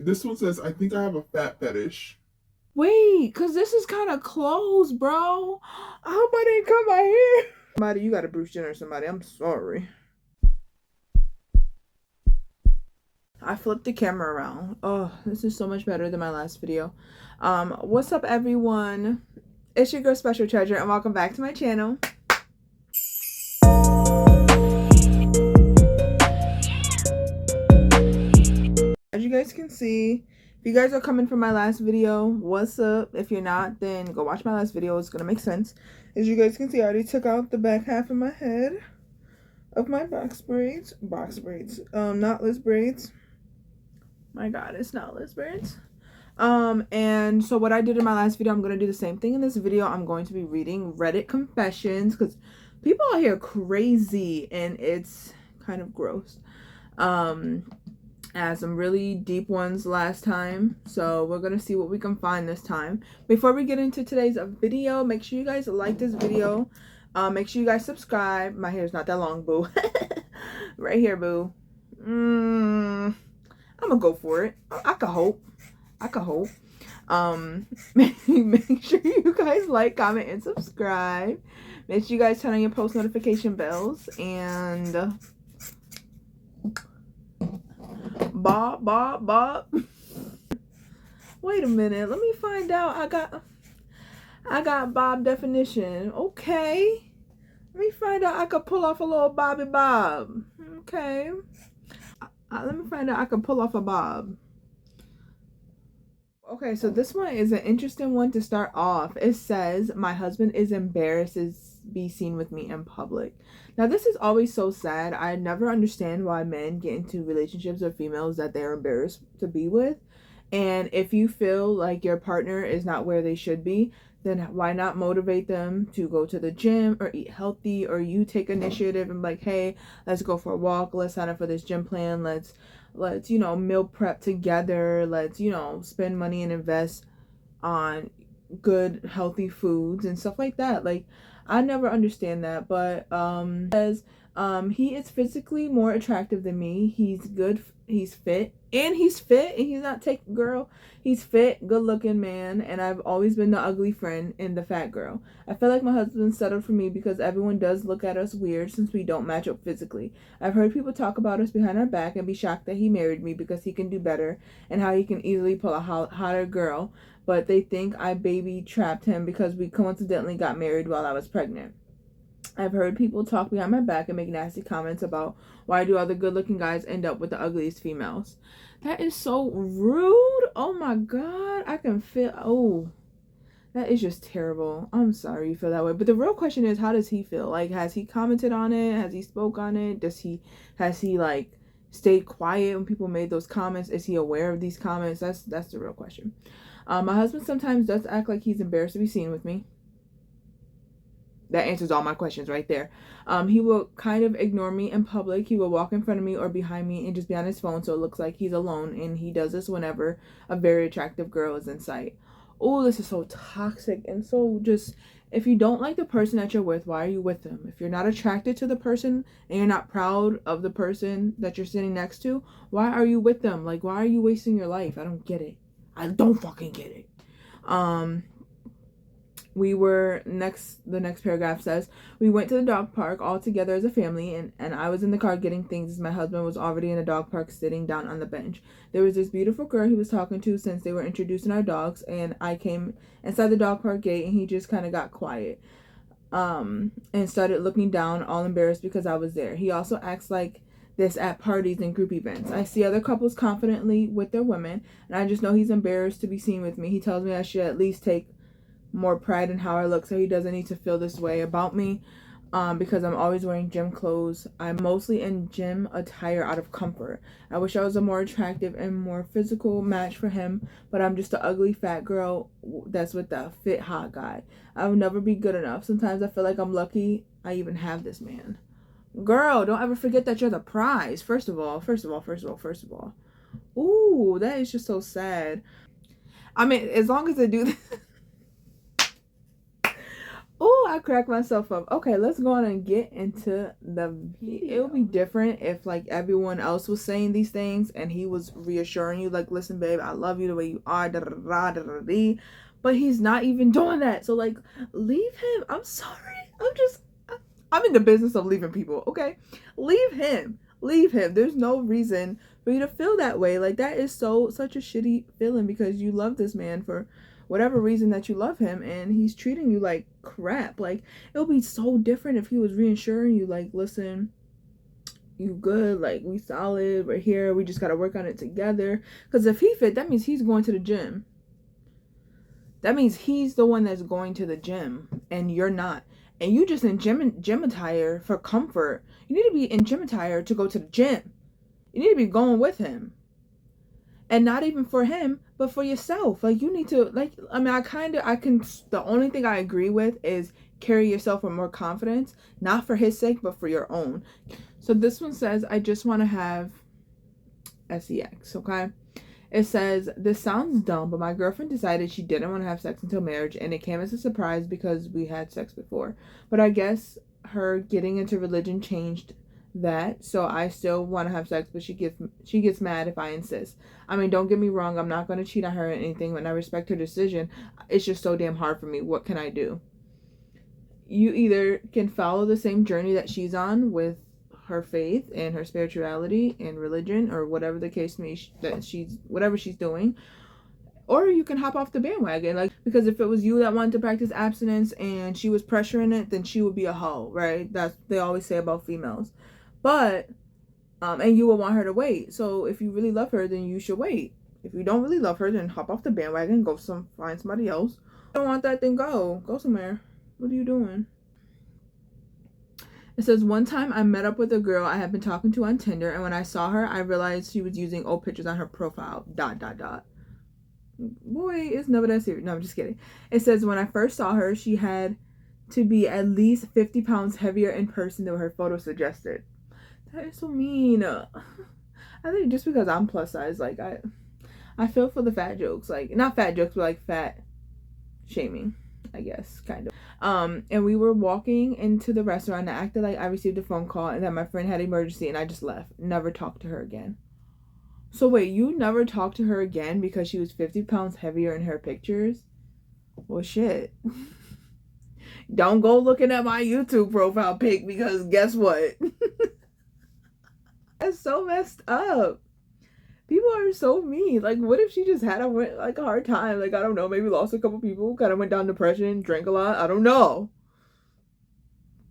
This one says, I think I have a fat fetish. Wait, cause this is kind of close, bro. I hope I didn't cut my hair. Somebody, you got a Bruce Jenner or somebody. I'm sorry. I flipped the camera around. Oh, this is so much better than my last video. What's up, everyone? It's your girl, Special Treasure, and welcome back to my channel. As you guys can see, if you guys are coming from my last video, what's up? If you're not, then go watch my last video. It's gonna make sense. As you guys can see, I already took out the back half of my head of my box braids. Knotless braids. My god, it's knotless braids. And so what I did in my last video, I'm gonna do the same thing in this video. I'm going to be reading Reddit confessions because people out here crazy and it's kind of gross. I had some really deep ones last time, so we're gonna see what we can find this time. Before we get into today's video, make sure you guys like this video. Make sure you guys subscribe. My hair's not that long, boo. Right here, boo. I'm gonna go for it. I could hope. Make sure you guys like, comment, and subscribe. Make sure you guys turn on your post notification bells and Bob. Wait a minute. Let me find out. I got Bob definition. Okay. Let me find out I could pull off a little Bobby Bob. Okay. Let me find out I can pull off a Bob. Okay, so this one is an interesting one to start off. It says, my husband is embarrassed to be seen with me in public. Now, this is always so sad. I never understand why men get into relationships with females that they're embarrassed to be with. And if you feel like your partner is not where they should be, then why not motivate them to go to the gym or eat healthy, or you take initiative and be like, hey, let's go for a walk. Let's sign up for this gym plan. Let's meal prep together. Let's, spend money and invest on good, healthy foods and stuff like that. Like, I never understand that, but says he is physically more attractive than me. He's good, he's fit, and he's not girl. He's fit, good looking man, and I've always been the ugly friend and the fat girl. I feel like my husband settled for me because everyone does look at us weird since we don't match up physically. I've heard people talk about us behind our back and be shocked that he married me because he can do better and how he can easily pull a hotter girl, but they think I baby trapped him because we coincidentally got married while I was pregnant. I've heard people talk behind my back and make nasty comments about why do all the good looking guys end up with the ugliest females. That is so rude. Oh my god. I can feel, oh, that is just terrible. I'm sorry you feel that way. But the real question is, how does he feel? Like, has he commented on it? Has he spoke on it? Has he like stayed quiet when people made those comments? Is he aware of these comments? That's the real question. My husband sometimes does act like he's embarrassed to be seen with me. That answers all my questions right there. He will kind of ignore me in public. He will walk in front of me or behind me and just be on his phone, so it looks like he's alone, and he does this whenever a very attractive girl is in sight. Oh, this is so toxic and so just, if you don't like the person that you're with, why are you with them? If you're not attracted to the person and you're not proud of the person that you're sitting next to, why are you with them? Like, why are you wasting your life? I don't get it. I don't fucking get it. The next paragraph says, we went to the dog park all together as a family, and I was in the car getting things as my husband was already in the dog park sitting down on the bench. There was this beautiful girl he was talking to since they were introducing our dogs, and I came inside the dog park gate and he just kind of got quiet and started looking down, all embarrassed because I was there. He also acts like this at parties and group events. I see other couples confidently with their women, and I just know he's embarrassed to be seen with me. He tells me I should at least take more pride in how I look so he doesn't need to feel this way about me because I'm always wearing gym clothes. I'm mostly in gym attire out of comfort. I wish I was a more attractive and more physical match for him, but I'm just an ugly fat girl that's with the fit hot guy. I will never be good enough. Sometimes I feel like I'm lucky I even have this man. Girl, don't ever forget that you're the prize. First of all. Ooh, that is just so sad. I mean, as long as they do this. I crack myself up. Okay, let's go on and get into the video. It would be different if like everyone else was saying these things and he was reassuring you, like, listen, babe, I love you the way you are, da da da da da da. But he's not even doing that. So like, leave him. I'm sorry. I'm in the business of leaving people. Okay, leave him. Leave him. There's no reason for you to feel that way. Like, that is such a shitty feeling because you love this man for whatever reason that you love him, and he's treating you like crap. Like, it would be so different if he was reassuring you, like, listen, you good, like, we solid, we're here, we just gotta work on it together. Because if he fit, that means he's going to the gym. That means he's the one that's going to the gym and you're not. And you just in gym attire for comfort. You need to be in gym attire to go to the gym. You need to be going with him. And not even for him, but for yourself. Like, you need to, like, I mean, the only thing I agree with is carry yourself with more confidence, not for his sake, but for your own. So this one says, I just want to have sex, okay? It says, this sounds dumb, but my girlfriend decided she didn't want to have sex until marriage, and it came as a surprise because we had sex before. But I guess her getting into religion changed that, so I still want to have sex, but she gets mad if I insist. I mean, don't get me wrong, I'm not going to cheat on her or anything, and I respect her decision. It's just so damn hard for me. What can I do? You either can follow the same journey that she's on with her faith and her spirituality and religion, or whatever the case may whatever she's doing, or you can hop off the bandwagon. Like, because if it was you that wanted to practice abstinence and she was pressuring it, then she would be a hoe, right? That's they always say about females. But and you will want her to wait. So if you really love her, then you should wait. If you don't really love her, then hop off the bandwagon, find somebody else. If you don't want that, then go somewhere. What are you doing? It says, one time I met up with a girl I had been talking to on Tinder, and when I saw her, I realized she was using old pictures on her profile, ... Boy, it's never that serious. No, I'm just kidding. It says, when I first saw her, she had to be at least 50 pounds heavier in person than her photo suggested. That is so mean. I think just because I'm plus size, like, I feel for the fat jokes. Like, not fat jokes, but like fat shaming, I guess, kind of. And we were walking into the restaurant, and I acted like I received a phone call and that my friend had an emergency, and I just left. Never talked to her again. So wait, you never talked to her again because she was 50 pounds heavier in her pictures? Well, shit. Don't go looking at my YouTube profile pic, because guess what? That's so messed up. People are so mean. Like, what if she just had a hard time? Like, I don't know, maybe lost a couple people, kind of went down depression, drank a lot. I don't know.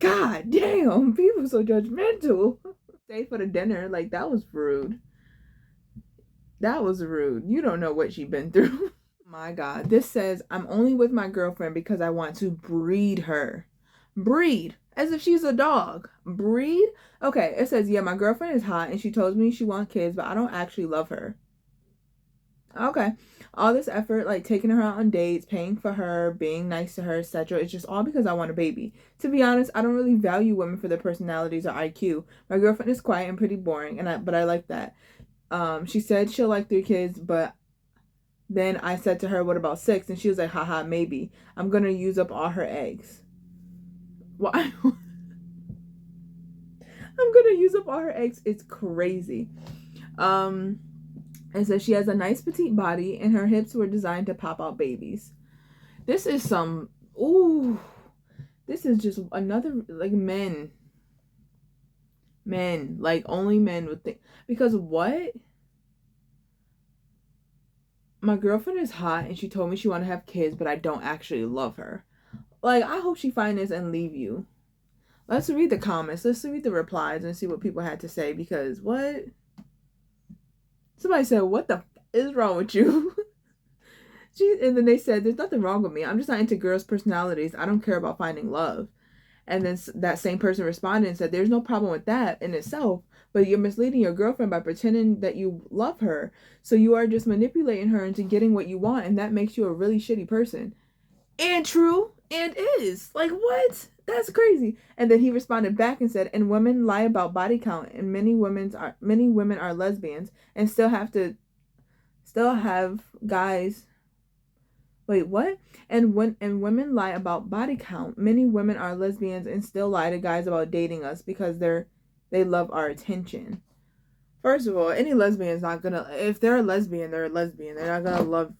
God damn, people so judgmental. Stay for the dinner. Like, that was rude. That was rude. You don't know what she's been through. My God. This says, I'm only with my girlfriend because I want to breed her. Breed. As if she's a dog. Breed? Okay, it says, yeah, my girlfriend is hot and she told me she wants kids, but I don't actually love her. Okay. All this effort, like taking her out on dates, paying for her, being nice to her, etc. It's just all because I want a baby. To be honest, I don't really value women for their personalities or IQ. My girlfriend is quiet and pretty boring, but I like that. She said she'll like 3 kids, but then I said to her, what about 6? And she was like, haha, maybe. I'm going to use up all her eggs. Why? I'm going to use up all her eggs. It's crazy. It says she has a nice petite body and her hips were designed to pop out babies. This is this is just another, like, men, like, only men would think. Because what? My girlfriend is hot and she told me she want to have kids, but I don't actually love her. Like, I hope she find this and leave you. Let's read the comments. Let's read the replies and see what people had to say, because what? Somebody said, what the is wrong with you? And then they said, there's nothing wrong with me. I'm just not into girls' personalities. I don't care about finding love. And then that same person responded and said, there's no problem with that in itself, but you're misleading your girlfriend by pretending that you love her. So you are just manipulating her into getting what you want, and that makes you a really shitty person. And true, and is. Like, what? That's crazy. And then he responded back and said, and women lie about body count, and many women are lesbians and still have guys Wait, what? And women lie about body count. Many women are lesbians and still lie to guys about dating us because they love our attention. First of all, any lesbian is not gonna. If they're a lesbian, they're a lesbian. They're not gonna love,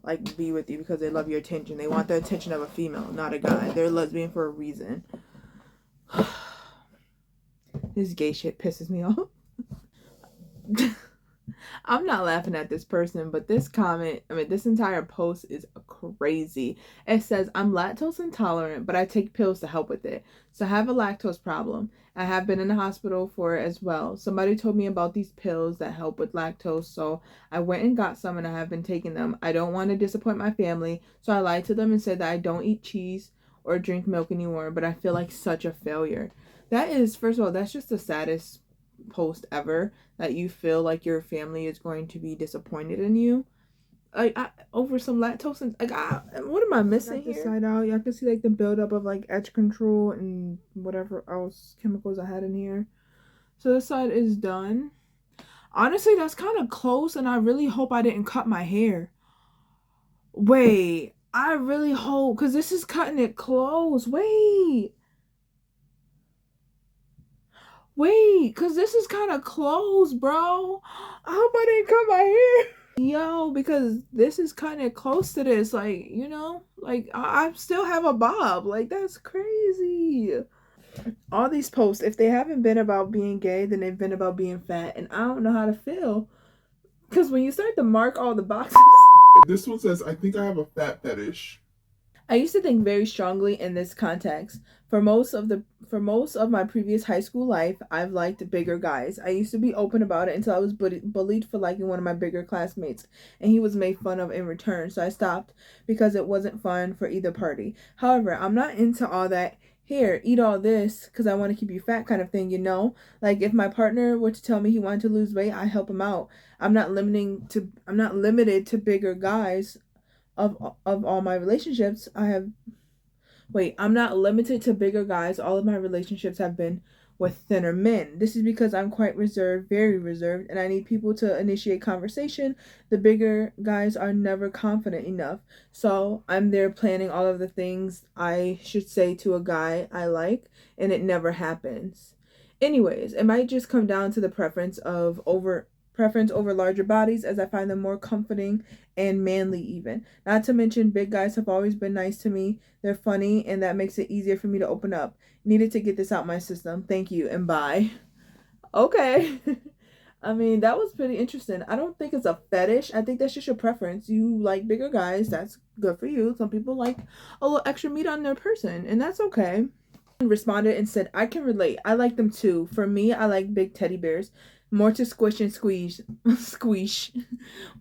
like, be with you because they love your attention. They want the attention of a female, not a guy. They're lesbian for a reason. This gay shit pisses me off. I'm not laughing at this person, but this this entire post is crazy. It says, I'm lactose intolerant, but I take pills to help with it. So I have a lactose problem. I have been in the hospital for it as well. Somebody told me about these pills that help with lactose, so I went and got some and I have been taking them. I don't want to disappoint my family, so I lied to them and said that I don't eat cheese or drink milk anymore, but I feel like such a failure. That is, first of all, that's just the saddest post ever, that you feel like your family is going to be disappointed in you, like, over some lactose. And like, what am I missing here? Side out, y'all can see like the buildup of like edge control and whatever else chemicals I had in here. So this side is done. Honestly, that's kind of close, and I really hope I didn't cut my hair. Wait, I really hope, because this is cutting it close. Wait, because this is kind of close, bro. I hope I didn't cut my hair. Yo, because this is kind of close to this. Like, you know, like, I still have a bob. Like, that's crazy. All these posts, if they haven't been about being gay, then they've been about being fat. And I don't know how to feel. Because when you start to mark all the boxes. This one says, I think I have a fat fetish. I used to think very strongly in this context. For most of my previous high school life, I've liked bigger guys. I used to be open about it until I was bullied for liking one of my bigger classmates, and he was made fun of in return. So I stopped because it wasn't fun for either party. However, I'm not into all that, here, eat all this because I want to keep you fat kind of thing, you know? Like, if my partner were to tell me he wanted to lose weight, I help him out. I'm not limited to bigger guys. Of all my relationships, I'm not limited to bigger guys. All of my relationships have been with thinner men. This is because I'm quite reserved, very reserved, and I need people to initiate conversation. The bigger guys are never confident enough. So I'm there planning all of the things I should say to a guy I like, and it never happens. Anyways, it might just come down to the preference over larger bodies, as I find them more comforting and manly even. Not to mention, big guys have always been nice to me. They're funny, and that makes it easier for me to open up. Needed to get this out my system. Thank you, and bye. Okay. I mean, that was pretty interesting. I don't think it's a fetish. I think that's just your preference. You like bigger guys. That's good for you. Some people like a little extra meat on their person, and that's okay. Responded and said, I can relate. I like them too. For me, I like big teddy bears. More to squish and squeeze.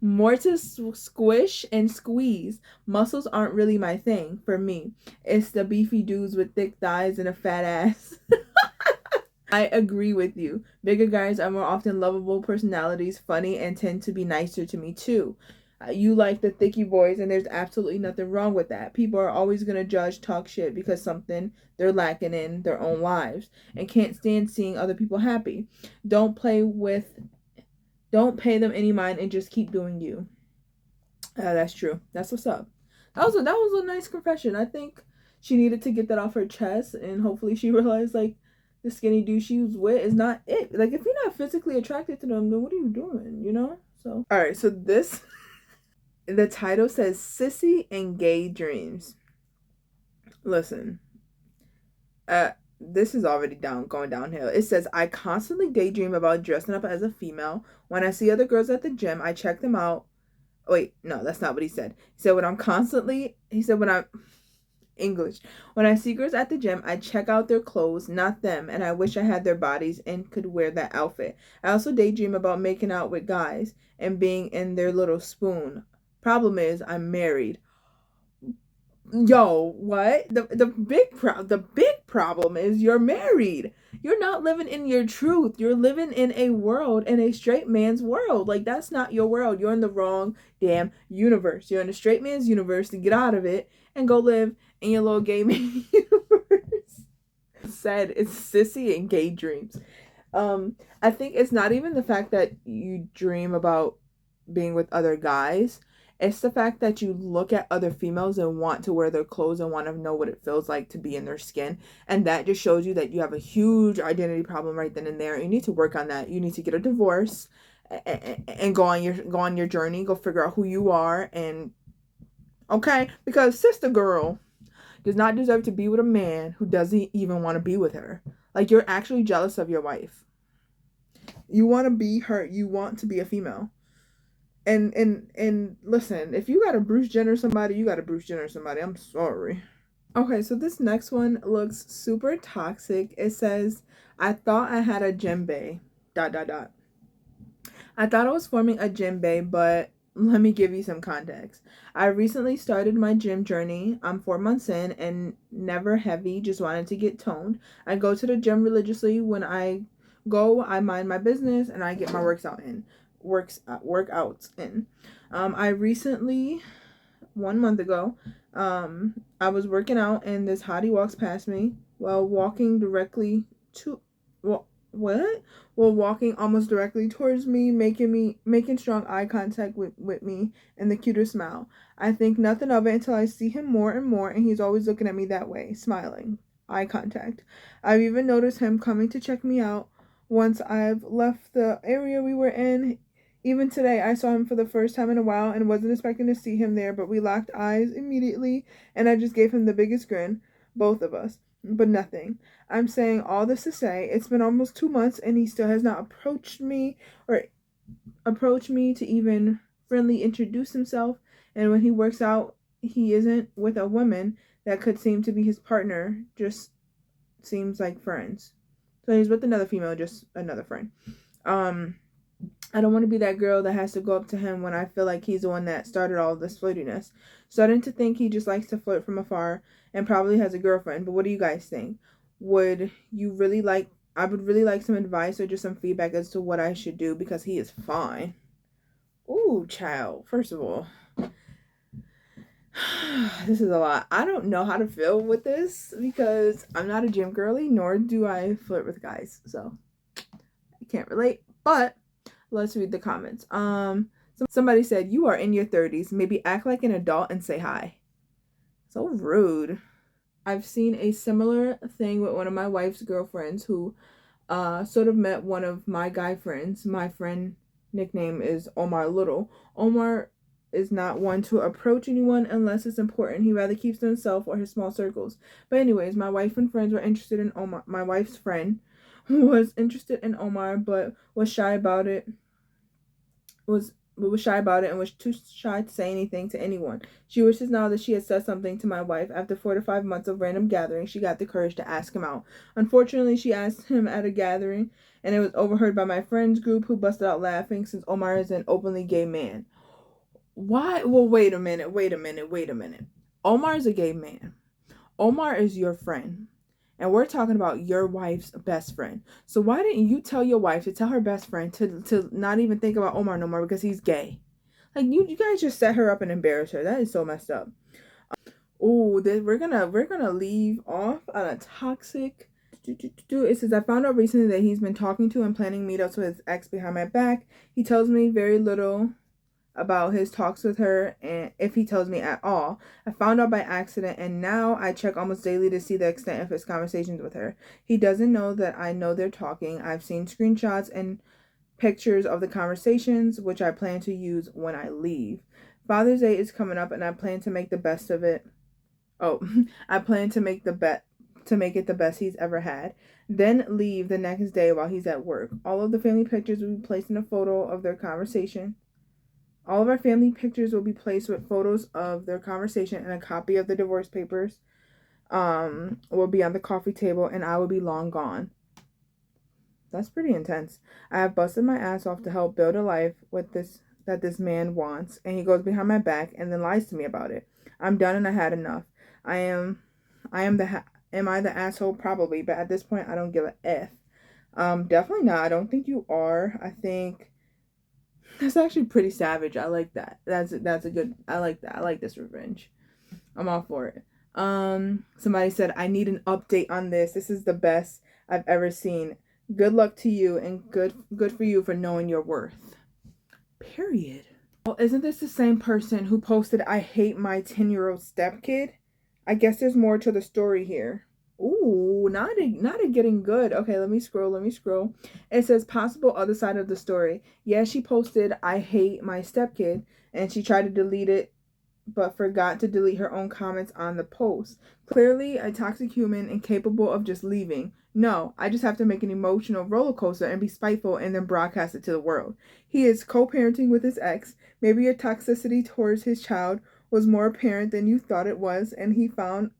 More to squish and squeeze. Muscles aren't really my thing. For me, it's the beefy dudes with thick thighs and a fat ass. I agree with you. Bigger guys are more often lovable personalities, funny, and tend to be nicer to me too. You like the thicky boys, and there's absolutely nothing wrong with that. People are always going to judge, talk shit because something they're lacking in their own lives and can't stand seeing other people happy. Don't pay them any mind and just keep doing you. That's true. That's what's up. That was a nice confession. I think she needed to get that off her chest, and hopefully she realized, like, the skinny dude she was with is not it. Like, if you're not physically attracted to them, then what are you doing, you know? So, all right, so this... The title says Sissy and Gay Dreams. Listen, this is already going downhill. It says, I constantly daydream about dressing up as a female. When I see other girls at the gym, I check them out. Wait, no, that's not what he said. When I see girls at the gym, I check out their clothes, not them, and I wish I had their bodies and could wear that outfit. I also daydream about making out with guys and being in their little spoon. Problem is, I'm married. Yo, what? The big problem is you're married. You're not living in your truth. You're living in a straight man's world. Like, that's not your world. You're in the wrong damn universe. You're in a straight man's universe. To get out of it and go live in your little gay man universe. Said it's sissy and gay dreams. I think it's not even the fact that you dream about being with other guys. It's the fact that you look at other females and want to wear their clothes and want to know what it feels like to be in their skin. And that just shows you that you have a huge identity problem right then and there. You need to work on that. You need to get a divorce and go on your journey, go figure out who you are. And okay, because sister girl does not deserve to be with a man who doesn't even want to be with her. Like, you're actually jealous of your wife. You want to be her. You want to be a female. And listen, if you got a Bruce Jenner somebody, you got a Bruce Jenner somebody. I'm sorry. Okay, so this next one looks super toxic. It says, I thought I had a djembe. Dot dot dot. I thought I was forming a djembe, but let me give you some context. I recently started my gym journey. I'm 4 months in and never heavy, just wanted to get toned. I go to the gym religiously. When I go, I mind my business and I get my workouts in. I recently, 1 month ago, I was working out and this hottie walks past me while walking directly to, well, what? While walking almost directly towards me, making strong eye contact with me and the cutest smile. I think nothing of it until I see him more and more, and he's always looking at me that way, smiling. Eye contact. I've even noticed him coming to check me out once I've left the area we were in. Even today, I saw him for the first time in a while and wasn't expecting to see him there, but we locked eyes immediately, and I just gave him the biggest grin, both of us, but nothing. I'm saying all this to say, it's been almost 2 months, and he still has not approached me to even friendly introduce himself, and when he works out, he isn't with a woman that could seem to be his partner, just seems like friends. So he's with another female, just another friend. I don't want to be that girl that has to go up to him when I feel like he's the one that started all this flirtiness. Starting to think he just likes to flirt from afar and probably has a girlfriend. But what do you guys think? Would you really like, I would really like some advice or just some feedback as to what I should do because he is fine. Ooh, child. First of all, this is a lot. I don't know how to feel with this because I'm not a gym girly, nor do I flirt with guys. So I can't relate. But let's read the comments. Somebody said, you are in your 30s. Maybe act like an adult and say hi. So rude. I've seen a similar thing with one of my wife's girlfriends who sort of met one of my guy friends. My friend nickname is Omar Little. Omar is not one to approach anyone unless it's important. He rather keeps to himself or his small circles. But anyways, my wife and friends were interested in Omar. My wife's friend was interested in Omar but was shy about it. Was shy about it and was too shy to say anything to anyone. She wishes now that she had said something to my wife. After 4 to 5 months of random gatherings, she got the courage to ask him out. Unfortunately, she asked him at a gathering, and it was overheard by my friends group who busted out laughing since Omar is an openly gay man. Why? Well, wait a minute. Omar is a gay man. Omar is your friend. And we're talking about your wife's best friend. So why didn't you tell your wife to tell her best friend to not even think about Omar no more because he's gay? Like, you guys just set her up and embarrass her. That is so messed up. We're gonna leave off on a toxic. It says, I found out recently that he's been talking to and planning meetups with his ex behind my back. He tells me very little about his talks with her, and if he tells me at all. I found out by accident, and now I check almost daily to see the extent of his conversations with her. He doesn't know that I know they're talking. I've seen screenshots and pictures of the conversations, which I plan to use when I leave. Father's Day is coming up, and I plan to make the best of it. I plan to make it the best he's ever had. Then leave the next day while he's at work. All of the family pictures will be placed in a photo of their conversation. All of our family pictures will be placed with photos of their conversation, and a copy of the divorce papers will be on the coffee table, and I will be long gone. That's pretty intense. I have busted my ass off to help build a life with this man wants, and he goes behind my back and then lies to me about it. I'm done and I had enough. Am I the asshole? Probably, but at this point I don't give a F. Definitely not. I don't think you are. I think that's actually pretty savage. I like that. That's a good. I like that. I like this revenge. I'm all for it. Somebody said, I need an update on this. This is the best I've ever seen. Good luck to you and good for you for knowing your worth. Period. Well, isn't this the same person who posted, I hate my 10-year-old stepkid? I guess there's more to the story here. Ooh, not a getting good. Okay, let me scroll. It says possible other side of the story. Yeah, she posted, I hate my stepkid, and she tried to delete it but forgot to delete her own comments on the post. Clearly a toxic human incapable of just leaving. No, I just have to make an emotional roller coaster and be spiteful and then broadcast it to the world. He is co-parenting with his ex. Maybe your toxicity towards his child was more apparent than you thought it was, and he found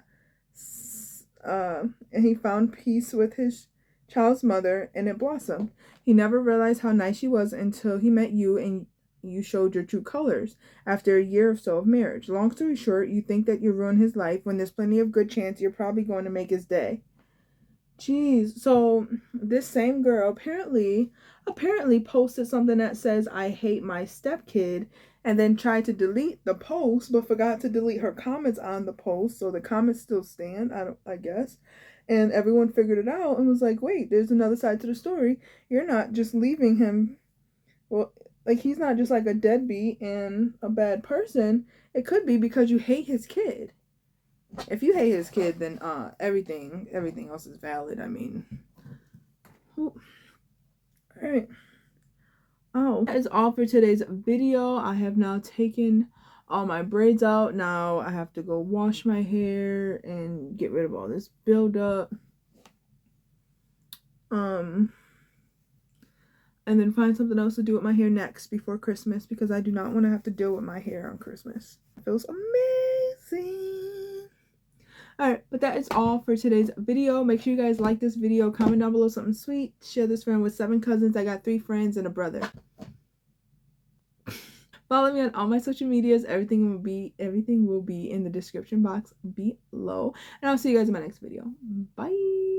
peace with his child's mother, and it blossomed. He never realized how nice she was until he met you, and you showed your true colors after a year or so of marriage. Long story short, you think that you ruined his life when there's plenty of good chance you're probably going to make his day. Jeez. So this same girl apparently posted something that says, I hate my stepkid, and then tried to delete the post but forgot to delete her comments on the post, so the comments still stand, I guess. And everyone figured it out and was like, wait, there's another side to the story. You're not just leaving him, well, like, he's not just like a deadbeat and a bad person. It could be because you hate his kid. If you hate his kid, then everything else is valid. I mean, all right. Oh, that is all for today's video. I have now taken all my braids out. Now I have to go wash my hair and get rid of all this buildup. And then find something else to do with my hair next before Christmas, because I do not want to have to deal with my hair on Christmas. It feels amazing. Alright, but that is all for today's video. Make sure you guys like this video, comment down below something sweet, share this friend with 7 cousins. I got 3 friends and a brother. Follow me on all my social medias. Everything will be in the description box below. And I'll see you guys in my next video. Bye.